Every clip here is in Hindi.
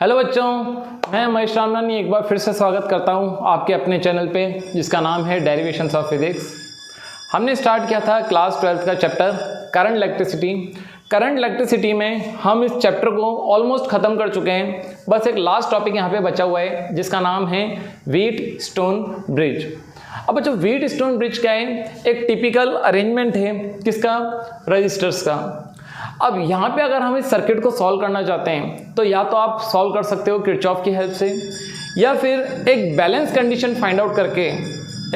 हेलो बच्चों, मैं महेश रामनानी एक बार फिर से स्वागत करता हूं आपके अपने चैनल पे जिसका नाम है डेरिवेशंस ऑफ फिजिक्स। हमने स्टार्ट किया था क्लास 12th का chapter current electricity. Current electricity में हम इस चैप्टर को ऑलमोस्ट ख़त्म कर चुके हैं। बस एक लास्ट टॉपिक यहाँ पे बचा हुआ है जिसका नाम है व्हीट स्टोन ब्रिज। अब बच्चों, व्हीट स्टोन ब्रिज क्या है? एक टिपिकल अरेंजमेंट है किसका? रजिस्टर्स का। अब यहाँ पे अगर हम इस सर्किट को सॉल्व करना चाहते हैं तो या तो आप सॉल्व कर सकते हो किरचॉफ की हेल्प से, या फिर एक बैलेंस कंडीशन फाइंड आउट करके,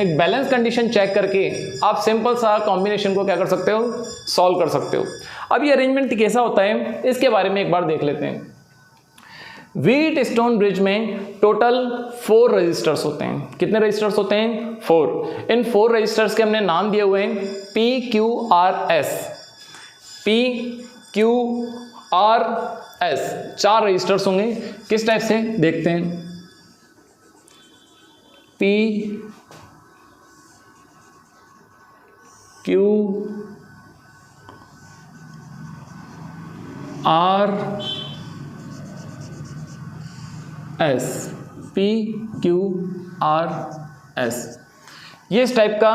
एक बैलेंस कंडीशन चेक करके आप सिंपल सा कॉम्बिनेशन को क्या कर सकते हो? सॉल्व कर सकते हो। अब ये अरेंजमेंट कैसा होता है इसके बारे में एक बार देख लेते हैं। व्हीट स्टोन ब्रिज में टोटल 4 रजिस्टर्स होते हैं। कितने रजिस्टर्स होते हैं? 4। इन 4 रजिस्टर्स के हमने नाम दिए हुए हैं PQRS। PQRS 4 रजिस्टर्स होंगे। किस टाइप से देखते हैं? PQRS ये इस टाइप का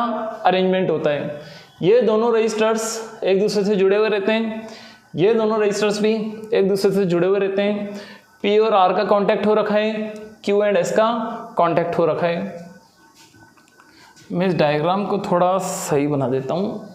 अरेंजमेंट होता है। ये दोनों रजिस्टर्स एक दूसरे से जुड़े हुए रहते हैं, ये दोनों रजिस्टर्स भी एक दूसरे से जुड़े हुए रहते हैं। P और R का कांटेक्ट हो रखा है, Q एंड S का कांटेक्ट हो रखा है। मैं इस डायग्राम को थोड़ा सही बना देता हूँ।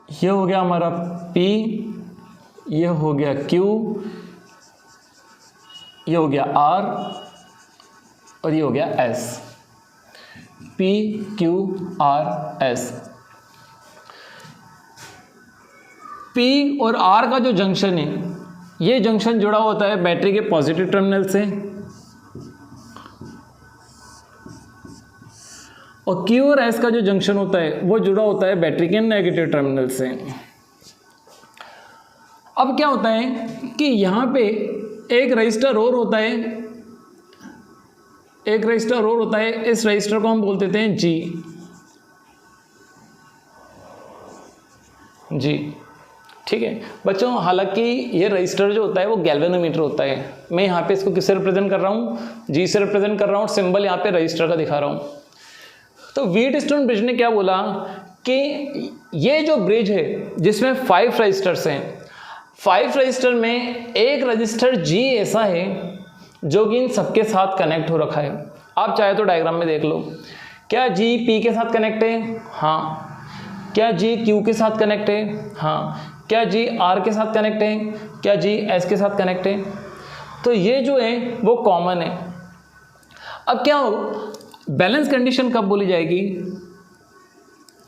ये हो गया हमारा P, ये हो गया Q, ये हो गया R और ये हो गया S। PQRS। P और R का जो जंक्शन है, ये जंक्शन जुड़ा होता है बैटरी के पॉजिटिव टर्मिनल से, और Q और S का जो जंक्शन होता है वो जुड़ा होता है बैटरी के नेगेटिव टर्मिनल से। अब क्या होता है कि यहाँ पे एक रजिस्टर और होता है, एक रजिस्टर और होता है। इस रजिस्टर को हम बोल देते हैं G। ठीक है बच्चों, हालांकि ये रजिस्टर जो होता है वो गैल्वेनोमीटर होता है। मैं यहाँ पे इसको किससे रिप्रेजेंट कर रहा हूँ? G से रिप्रेजेंट कर रहा हूँ। सिंबल यहाँ पे रजिस्टर का दिखा रहा हूँ। तो व्हीट स्टोन ब्रिज ने क्या बोला कि ये जो ब्रिज है जिसमें 5 रजिस्टर्स हैं, 5 रजिस्टर में एक रजिस्टर G ऐसा है जो कि इन सबके साथ कनेक्ट हो रखा है। आप चाहे तो डायग्राम में देख लो। क्या G P के साथ कनेक्ट है? हाँ। क्या G Q के साथ कनेक्ट है? हाँ। क्या G R के साथ कनेक्ट है? क्या G S के साथ कनेक्ट है? तो ये जो है वो कॉमन है। अब क्या हो, बैलेंस कंडीशन कब बोली जाएगी?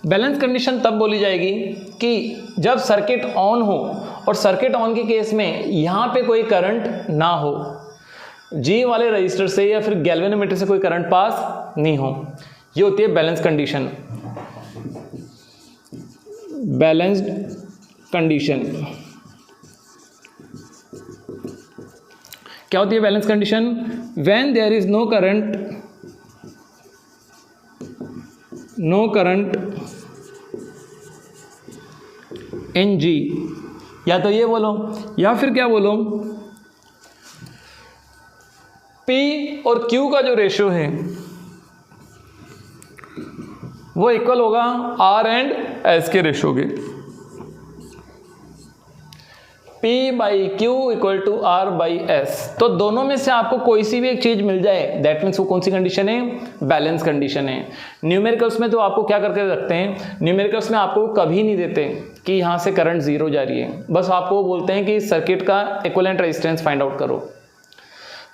बैलेंस कंडीशन तब बोली जाएगी कि जब सर्किट ऑन हो, और सर्किट ऑन के केस में यहाँ पे कोई करंट ना हो, G वाले रजिस्टर से या फिर गैल्वेनोमीटर से कोई करंट पास नहीं हो। ये होती है बैलेंस कंडीशन। बैलेंस्ड कंडीशन क्या होती है? Balance condition when there is no current in G। या तो ये बोलो या फिर क्या बोलो, P और Q का जो रेशियो है वो इक्वल होगा R एंड S के रेशियो के। P by Q equal to R by S। तो दोनों में से आपको कोई सी भी एक चीज मिल जाए, दैट मीन्स वो कौन सी कंडीशन है? बैलेंस कंडीशन है। न्यूमेरिकल्स में तो आपको क्या करके रखते हैं? न्यूमेरिकल्स में आपको कभी नहीं देते कि यहाँ से करंट 0 जा रही है, बस आपको बोलते हैं कि सर्किट का इक्विवेलेंट रेजिस्टेंस फाइंड आउट करो।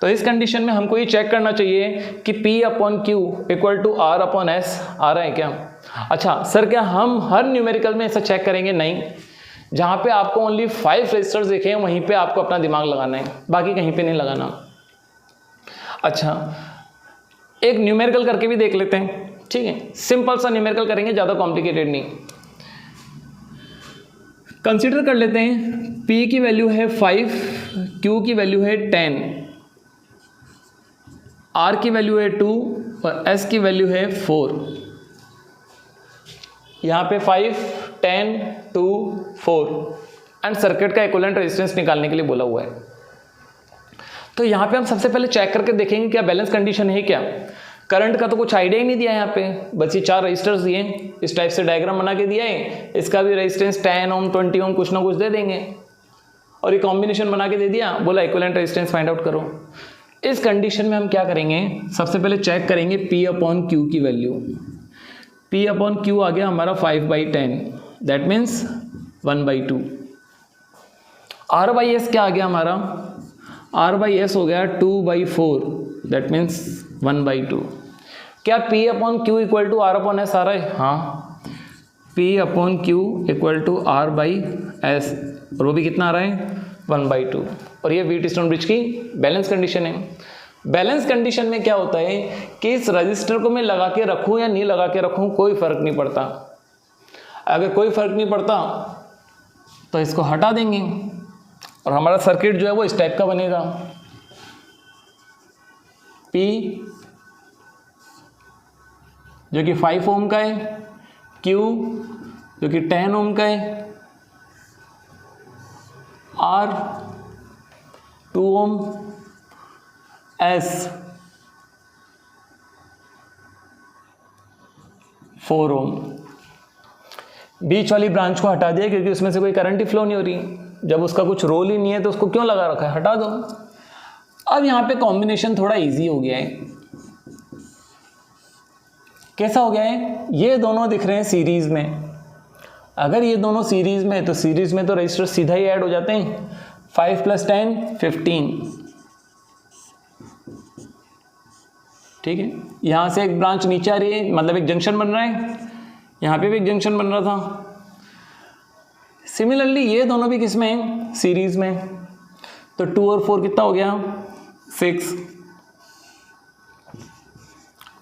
तो इस कंडीशन में हमको ये चेक करना चाहिए कि P upon Q equal to R upon S आ रहा है क्या? अच्छा सर, क्या हम हर न्यूमेरिकल में ऐसा चेक करेंगे? नहीं। जहाँ पे आपको ओनली 5 रजिस्टर्स देखे हैं वहीं पे आपको अपना दिमाग लगाना है, बाकी कहीं पे नहीं लगाना। अच्छा, एक न्यूमेरिकल करके भी देख लेते हैं, ठीक है? सिंपल सा न्यूमेरिकल करेंगे, ज़्यादा कॉम्प्लिकेटेड नहीं। कंसीडर कर लेते हैं P की वैल्यू है 5, Q की वैल्यू है 10, R की वैल्यू है 2 और S की वैल्यू है 4। यहाँ पे 5, 10, 2, 4 एंड सर्किट का इक्विवेलेंट रेजिस्टेंस निकालने के लिए बोला हुआ है। तो यहाँ पे हम सबसे पहले चेक करके देखेंगे क्या बैलेंस कंडीशन है क्या। करंट का तो कुछ आइडिया ही नहीं दिया यहाँ पे, बस ये 4 रजिस्टर्स दिए, इस टाइप से डायग्राम बना के दिया है, इसका भी रेजिस्टेंस 10 ओम 20 ओम कुछ ना कुछ दे देंगे और ये कॉम्बिनेशन बना के दे दिया, बोला इक्विवेलेंट रेजिस्टेंस फाइंड आउट करो। इस कंडीशन में हम क्या करेंगे, सबसे पहले चेक करेंगे P/Q की वैल्यू। P/Q आ गया हमारा 5/10, दैट मीन्स 1/2। R/S क्या आ गया हमारा, R/S हो गया 2/4, दैट मीन्स 1/2। क्या P/Q इक्वल टू R/S आ रहा है, हाँ P/Q इक्वल टू R/S और वो भी कितना आ रहा है 1/2। और ये व्हीटस्टोन ब्रिज की बैलेंस कंडीशन है। बैलेंस कंडीशन में क्या होता है कि इस रजिस्टर को मैं लगा के रखूं या नहीं लगा के रखूं कोई फर्क नहीं पड़ता। अगर कोई फर्क नहीं पड़ता तो इसको हटा देंगे और हमारा सर्किट जो है वो इस टाइप का बनेगा। P जो कि 5 ओम का है, Q जो कि 10 ओम का है, R 2 ओम, S 4 ओम। बीच वाली ब्रांच को हटा दिया क्योंकि उसमें से कोई करंट ही फ्लो नहीं हो रही। जब उसका कुछ रोल ही नहीं है तो उसको क्यों लगा रखा है, हटा दो। अब यहाँ पे कॉम्बिनेशन थोड़ा इजी हो गया है। कैसा हो गया है, ये दोनों दिख रहे हैं सीरीज में। अगर ये दोनों सीरीज में है तो सीरीज में तो रजिस्टर सीधा ही ऐड हो जाते हैं। 5 + 10 15, ठीक है। यहाँ से एक ब्रांच नीचे आ रही है, मतलब एक जंक्शन बन रहा है, यहाँ पे भी एक जंक्शन बन रहा था। सिमिलरली ये दोनों भी किस में हैं, सीरीज में। तो 2 और 4 कितना हो गया, 6।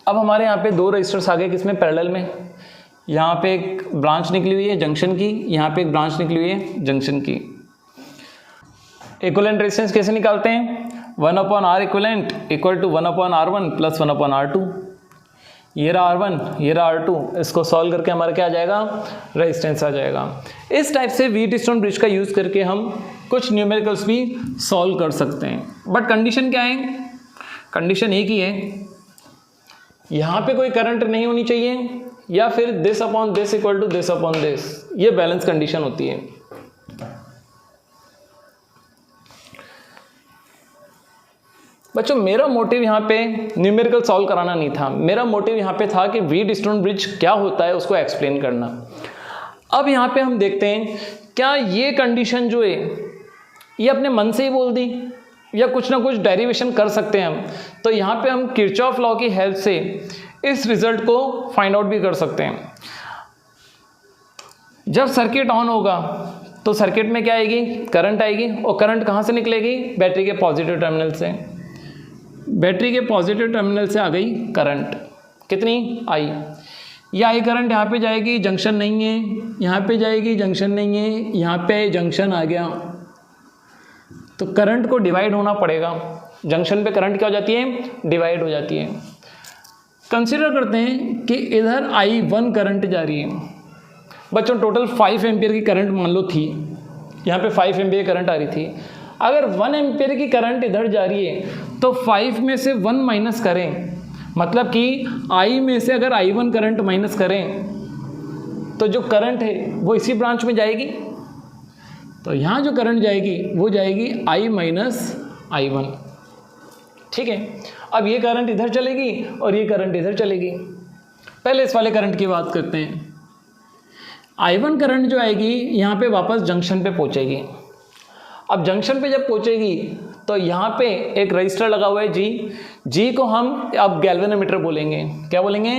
अब हमारे यहाँ पे 2 रजिस्टर्स आ गए किसमें, पैरेलल में। यहाँ पे एक ब्रांच निकली हुई है जंक्शन की, यहाँ पे एक ब्रांच निकली हुई है जंक्शन की। इक्विवेलेंट रेजिस्टेंस कैसे निकालते हैं, 1/R equivalent equal to 1/R1 + 1/R2। ये रहा R1, ये रहा R2, इसको सॉल्व करके हमारा क्या आ जाएगा, रेजिस्टेंस आ जाएगा। इस टाइप से व्हीटस्टोन ब्रिज का यूज़ करके हम कुछ न्यूमेरिकल्स भी सॉल्व कर सकते हैं। बट कंडीशन क्या है, कंडीशन एक ही है, यहाँ पे कोई करंट नहीं होनी चाहिए या फिर this upon this equal to this upon this, ये बैलेंस कंडीशन होती है। बच्चों मेरा मोटिव यहाँ पे न्यूमेरिकल सॉल्व कराना नहीं था, मेरा मोटिव यहाँ पे था कि व्हीटस्टोन ब्रिज क्या होता है उसको एक्सप्लेन करना। अब यहाँ पे हम देखते हैं क्या ये कंडीशन जो है ये अपने मन से ही बोल दी या कुछ ना कुछ डेरिवेशन कर सकते हैं हम। तो यहाँ पे हम किरचॉफ लॉ की हेल्प से इस रिजल्ट को फाइंड आउट भी कर सकते हैं। जब सर्किट ऑन होगा तो सर्किट में क्या आएगी, करंट आएगी, और करंट कहाँ से निकलेगी, बैटरी के पॉजिटिव टर्मिनल से। बैटरी के पॉजिटिव टर्मिनल से आ गई करंट, कितनी, आई। ये आई करंट यहाँ पे जाएगी, जंक्शन नहीं है, यहाँ पे जाएगी, जंक्शन नहीं है, यहाँ पे जंक्शन आ गया, तो करंट को डिवाइड होना पड़ेगा। जंक्शन पे करंट क्या हो जाती है, डिवाइड हो जाती है। कंसीडर करते हैं कि इधर I1 करंट जा रही है। बच्चों टोटल 5 एम्पियर की करंट मान लो थी, यहाँ पे 5 एम्पियर करंट आ रही थी। अगर 1 एम्पियर की करंट इधर जा रही है तो 5 में से 1 माइनस करें, मतलब कि I में से अगर I1 करंट माइनस करें तो जो करंट है वो इसी ब्रांच में जाएगी। तो यहाँ जो करंट जाएगी वो जाएगी I माइनस I1, ठीक है। अब ये करंट इधर चलेगी और ये करंट इधर चलेगी। पहले इस वाले करंट की बात करते हैं। I1 करंट जो आएगी यहाँ पे वापस जंक्शन पे पहुँचेगी। अब जंक्शन पे जब पहुँचेगी तो यहाँ पे एक रजिस्टर लगा हुआ है जी को हम अब गैल्वेनोमीटर बोलेंगे। क्या बोलेंगे,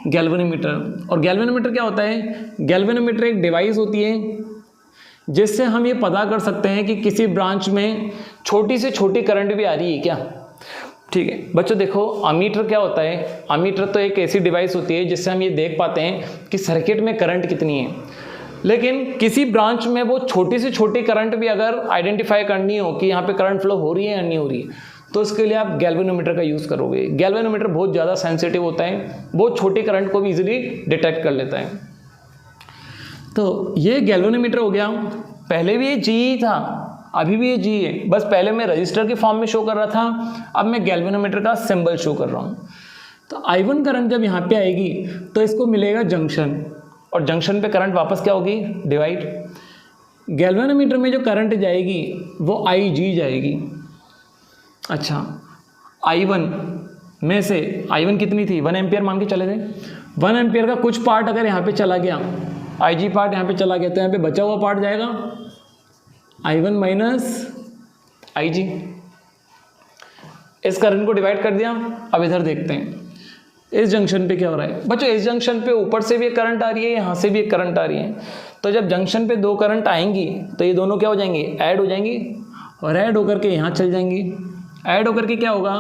गैल्वेनोमीटर। और गैल्वेनोमीटर क्या होता है, गैल्वेनोमीटर एक डिवाइस होती है जिससे हम ये पता कर सकते हैं कि किसी ब्रांच में छोटी से छोटी करंट भी आ रही है क्या, ठीक है। बच्चों देखो अमीटर क्या होता है, अमीटर तो एक ऐसी डिवाइस होती है जिससे हम ये देख पाते हैं कि सर्किट में करंट कितनी है। लेकिन किसी ब्रांच में वो छोटी से छोटी करंट भी अगर आइडेंटिफाई करनी हो कि यहाँ पे करंट फ्लो हो रही है या नहीं हो रही है, तो इसके लिए आप गैल्वेनोमीटर का यूज़ करोगे। गैल्वेनोमीटर बहुत ज़्यादा सेंसिटिव होता है, बहुत छोटी करंट को भी इजीली डिटेक्ट कर लेता है। तो ये गैल्वेनोमीटर हो गया। पहले भी ये जी ही था, अभी भी ये जी है, बस पहले मैं रजिस्टर के फॉर्म में शो कर रहा था, अब मैं गैल्वेनोमीटर का सिंबल शो कर रहा हूँ। तो I1 करंट जब यहाँ पे आएगी तो इसको मिलेगा जंक्शन, और जंक्शन पे करंट वापस क्या होगी, डिवाइड। गैल्वेनोमीटर में जो करंट जाएगी वो IG जाएगी। अच्छा, I1 में से I1 कितनी थी, 1 एम्पियर मान के चले थे। 1 एम्पियर का कुछ पार्ट अगर यहाँ पे चला गया, IG पार्ट यहाँ पे चला गया, तो यहाँ पे बचा हुआ पार्ट जाएगा I1 माइनस IG। इस करंट को डिवाइड कर दिया। अब इधर देखते हैं इस जंक्शन पे क्या हो रहा है। बच्चों इस जंक्शन पे ऊपर से भी एक करंट आ रही है, यहाँ से भी एक करंट आ रही है। तो जब जंक्शन पे दो करंट आएंगी तो ये दोनों क्या हो जाएंगी, ऐड हो जाएंगी, और ऐड होकर के यहाँ चल जाएंगी। ऐड होकर के क्या होगा,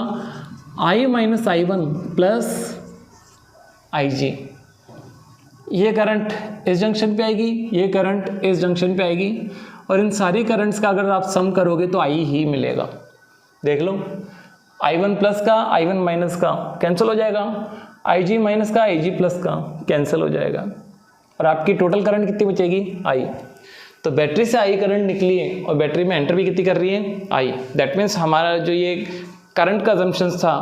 I minus I1 plus IG। ये करंट इस जंक्शन पे आएगी, ये करंट इस जंक्शन पे आएगी, और इन सारी करंट्स का अगर आप सम करोगे तो I ही मिलेगा। देख लो, I1 प्लस का I1 माइनस का कैंसिल हो जाएगा, IG माइनस का IG प्लस का कैंसिल हो जाएगा, और आपकी टोटल करंट कितनी बचेगी, I। तो बैटरी से I करंट निकली है और बैटरी में एंटर भी कितनी कर रही है, I। दैट मीन्स हमारा जो ये करंट का अजम्पशंस था,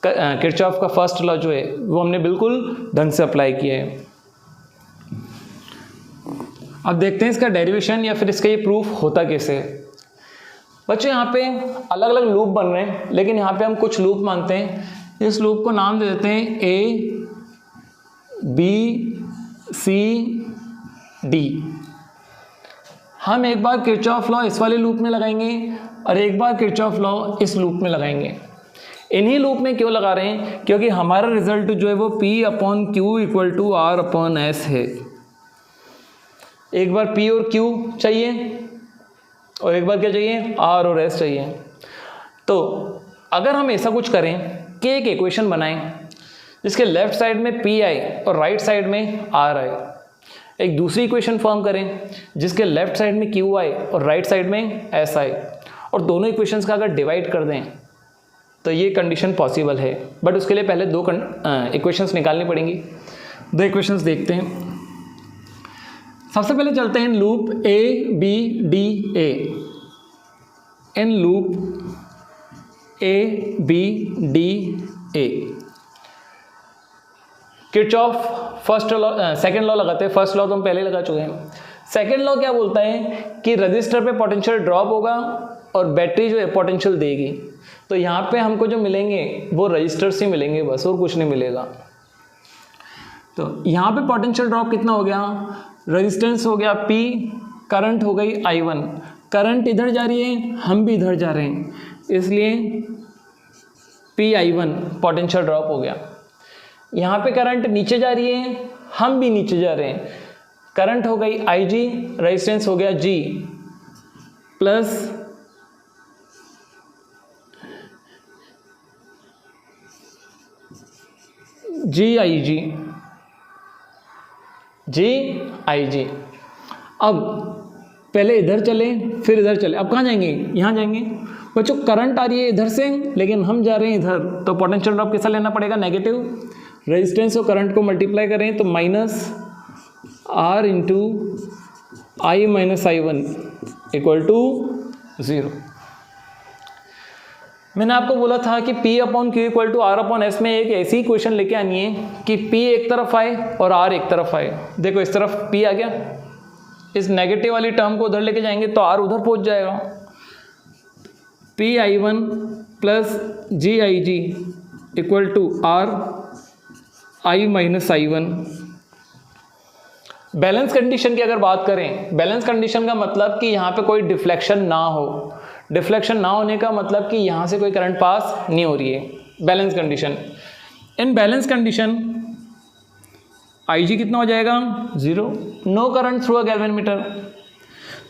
किरचॉफ का फर्स्ट लॉ जो है वो हमने बिल्कुल ढंग से अप्लाई किया है। अब देखते हैं इसका डेरिवेशन या फिर इसका ये प्रूफ होता कैसे है। बच्चों यहाँ पे अलग अलग लूप बन रहे हैं, लेकिन यहाँ पे हम कुछ लूप मानते हैं। इस लूप को नाम दे देते हैं A B C D। हम एक बार किरचॉफ लॉ इस वाले लूप में लगाएंगे और एक बार किरचॉफ लॉ इस लूप में लगाएंगे। इन्हीं लूप में क्यों लगा रहे हैं, क्योंकि हमारा रिजल्ट जो है वो P/Q इक्वल टू R/S है। एक बार P और Q चाहिए और एक बार क्या चाहिए, R और S चाहिए। तो अगर हम ऐसा कुछ करें कि एक इक्वेशन बनाएं जिसके लेफ्ट साइड में P आए और राइट साइड में R आए, एक दूसरी इक्वेशन फॉर्म करें जिसके लेफ्ट साइड में Q आए और राइट साइड में S आए, और दोनों इक्वेशंस का अगर डिवाइड कर दें तो ये कंडीशन पॉसिबल है। बट उसके लिए पहले दो इक्वेशंस निकालनी पड़ेंगी। दो इक्वेशंस देखते हैं। सबसे पहले चलते हैं loop ABDA। In loop ABDA Kirchhoff first law second law लगाते हैं। फर्स्ट लॉ तो हम पहले लगा चुके हैं। सेकंड लॉ क्या बोलता है कि रजिस्टर पे पोटेंशियल ड्रॉप होगा और बैटरी जो है पोटेंशियल देगी। तो यहाँ पे हमको जो मिलेंगे वो रजिस्टर से मिलेंगे बस, और कुछ नहीं मिलेगा। तो यहाँ पे पोटेंशियल ड्रॉप कितना हो गया, रेजिस्टेंस हो गया P, करंट हो गई I1। करंट इधर जा रही है, हम भी इधर जा रहे हैं, इसलिए PI1 पोटेंशियल ड्रॉप हो गया। यहाँ पे करंट नीचे जा रही है, हम भी नीचे जा रहे हैं, करंट हो गई IG, रेजिस्टेंस हो गया G प्लस GIG। अब पहले इधर चले फिर इधर चले, अब कहाँ जाएंगे, यहाँ जाएंगे। बच्चों करंट आ रही है इधर से, लेकिन हम जा रहे हैं इधर, तो पोटेंशियल ड्रॉप कैसा लेना पड़ेगा, नेगेटिव। रेजिस्टेंस और करंट को मल्टीप्लाई करें तो minus R into I minus I1 equal to 0। मैंने आपको बोला था कि P/Q इक्वल टू R/S में एक ऐसी इक्वेशन लेके आनी है कि P एक तरफ आए और R एक तरफ आए। देखो इस तरफ P आ गया, इस नेगेटिव वाली टर्म को उधर लेके जाएंगे तो R उधर पहुंच जाएगा। PI1 plus GIG equal to RI minus I1। Balance condition की अगर बात करें, बैलेंस कंडीशन का मतलब कि यहाँ पे कोई डिफ्लेक्शन ना हो। डिफ्लेक्शन ना होने का मतलब कि यहाँ से कोई करंट पास नहीं हो रही है, balance condition. In balance condition IG कितना हो जाएगा, 0। No current through a galvanometer.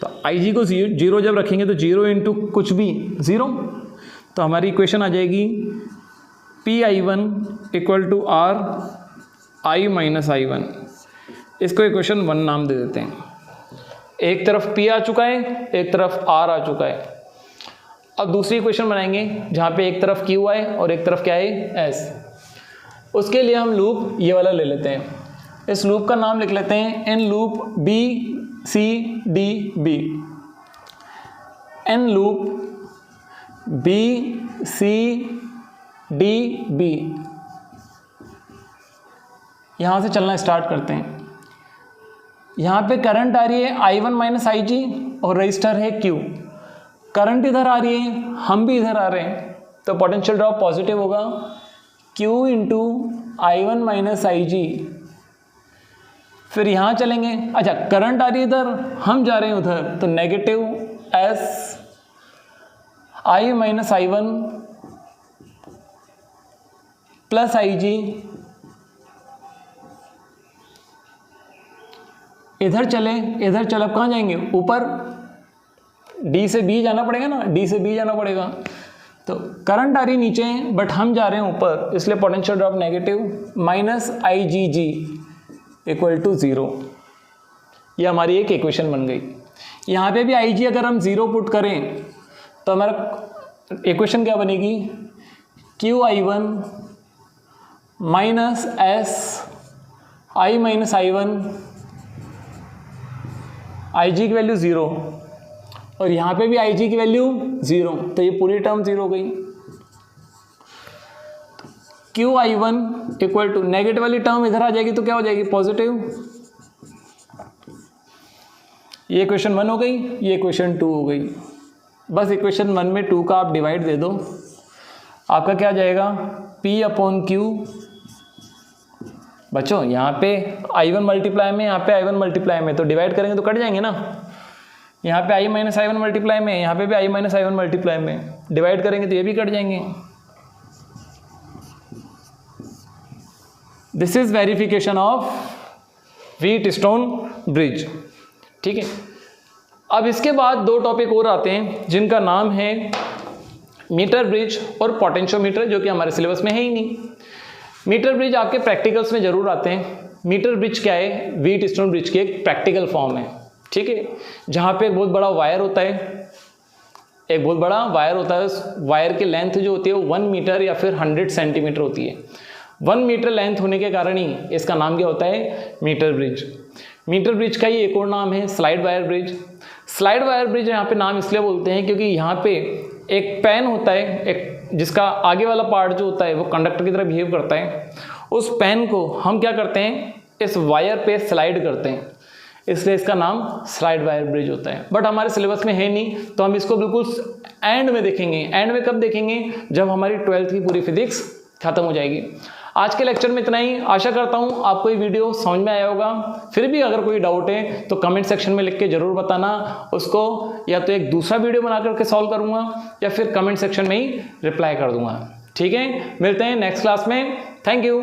तो IG को 0 जब रखेंगे तो 0 इंटू कुछ भी 0, तो हमारी इक्वेशन आ जाएगी PI1 equal to RI minus I1। इसको इक्वेशन 1 नाम दे देते हैं। एक तरफ P आ चुका है, एक तरफ R आ चुका है। अब दूसरी इक्वेशन बनाएंगे जहाँ पे एक तरफ Q आए और एक तरफ क्या है S। उसके लिए हम लूप ये वाला ले लेते हैं। इस लूप का नाम लिख लेते हैं in loop B C D B। In loop B C D B। यहाँ से चलना स्टार्ट करते हैं। यहाँ पे करंट आ रही है I1 माइनस IG और रजिस्टर है Q। करंट इधर आ रही है, हम भी इधर आ रहे हैं, तो पोटेंशियल ड्रॉप पॉजिटिव होगा Q into I1 minus IG। फिर यहाँ चलेंगे, अच्छा करंट आ रही है इधर, हम जा रहे हैं उधर, तो negative S I minus I1 plus IG। इधर चले, इधर चल, अब कहाँ जाएंगे, ऊपर D से B जाना पड़ेगा ना, D से B जाना पड़ेगा। तो करंट आ रही नीचे बट हम जा रहे हैं ऊपर, इसलिए potential drop negative minus IgG equal to 0। ये हमारी एक इक्वेशन बन गई। यहाँ पे भी IG अगर हम 0 पुट करें तो हमारा इक्वेशन क्या बनेगी, QI1 minus S I minus I1, IG की वैल्यू 0 और यहाँ पे भी IG की वैल्यू 0, तो ये पूरी टर्म 0 हो गई। QI1 इक्वल टू नेगेटिव वाली टर्म इधर आ जाएगी तो क्या हो जाएगी, पॉजिटिव। ये इक्वेशन 1 हो गई, ये इक्वेशन 2 हो गई। बस इक्वेशन 1 में 2 का आप डिवाइड दे दो, आपका क्या जाएगा, P अपॉन Q। बच्चों यहाँ पे I1 मल्टीप्लाई में, यहाँ पे I1 मल्टीप्लाई में, तो डिवाइड करेंगे तो कट जाएंगे ना। यहाँ पे I माइनस I1 मल्टीप्लाई में, यहाँ पे भी I माइनस I1 मल्टीप्लाई में, डिवाइड करेंगे तो ये भी कट जाएंगे। This is verification of Wheatstone bridge. ठीक है, अब इसके बाद 2 टॉपिक और आते हैं जिनका नाम है मीटर ब्रिज और पोटेंशियोमीटर, जो कि हमारे सिलेबस में है ही नहीं। मीटर ब्रिज आपके प्रैक्टिकल्स में जरूर आते हैं। मीटर ब्रिज क्या है, व्हीटस्टोन ब्रिज की एक प्रैक्टिकल फॉर्म है। ठीक है, जहाँ पे एक बहुत बड़ा वायर होता है, एक बहुत बड़ा वायर होता है, उस वायर की लेंथ जो होती है वो 1 मीटर या फिर 100 सेंटीमीटर होती है। 1 मीटर लेंथ होने के कारण ही इसका नाम क्या होता है, मीटर ब्रिज। मीटर ब्रिज का ही एक और नाम है slide wire bridge. Slide wire bridge यहाँ पे नाम इसलिए बोलते हैं क्योंकि यहाँ पे एक पेन होता है, एक जिसका आगे वाला पार्ट जो होता है वो कंडक्टर की तरह बिहेव करता है। उस पेन को हम क्या करते हैं, इस वायर पे स्लाइड करते हैं, इसलिए इसका नाम स्लाइड वायर ब्रिज होता है। बट हमारे सिलेबस में है नहीं, तो हम इसको बिल्कुल एंड में देखेंगे। एंड में कब देखेंगे, जब हमारी 12th की पूरी फिजिक्स खत्म हो जाएगी। आज के लेक्चर में इतना ही। आशा करता हूँ आपको ये वीडियो समझ में आया होगा। फिर भी अगर कोई डाउट है तो कमेंट सेक्शन में लिख के जरूर बताना, उसको या तो एक दूसरा वीडियो बना करके सॉल्व करूँगा या फिर कमेंट सेक्शन में ही रिप्लाई कर दूंगा। ठीक है, मिलते हैं नेक्स्ट क्लास में। Thank you.